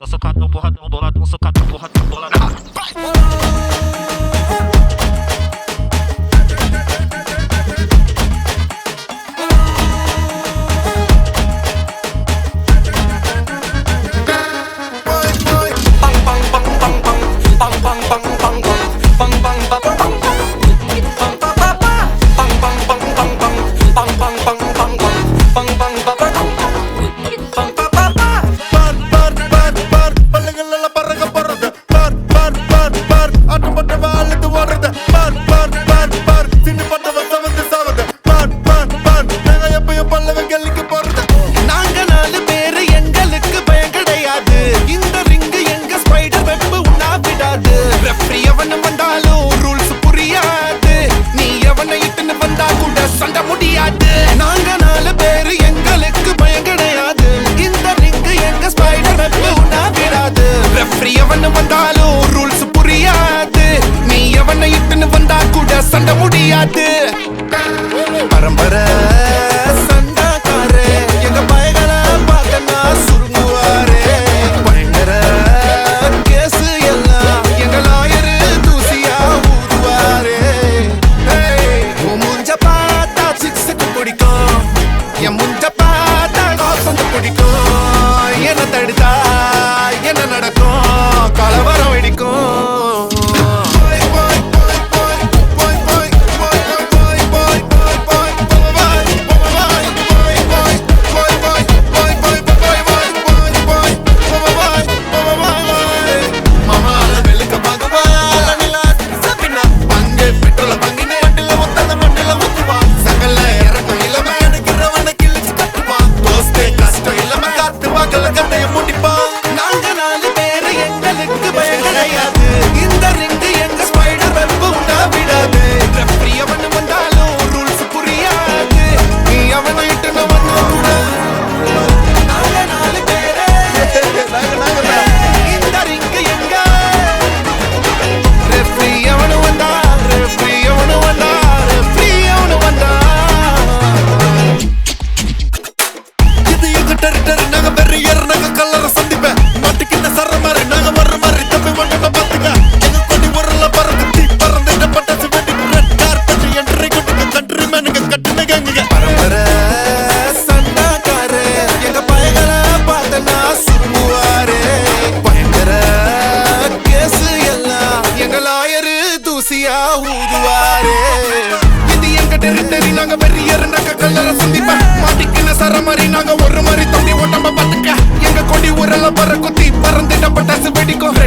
socadão, porradão, boladão, socadão, porradão, boladão. சண்ட முடியாது பரம்பர சண்டாக்காரே எங்க பயங்கள பார்த்தனா சுருங்குவாரே பயங்கர கேஸ் எல்லாம் எங்க லாயரு தூசியா ஊதுவாரே முஞ்ச பார்த்தா சிக்ஸுக்கு பிடிக்கும் என் முஞ்ச பார்த்தா காசந்து பிடிக்கும் என்ன தடுத்தா என்ன நடக்கும் கலவரம் வெடிக்கும் நாங்க வெறியர் நாங்க கல்லற சந்திப்ப மாட்டிக்கின சர மாதிரி நாங்க ஒரு மாதிரி தம்பி ஓட்டம்ப பாத்துக்க எங்க கொடி ஊரெல்லாம் பற குத்தி பறந்துட்ட பட்டாசு வெடிக்கும்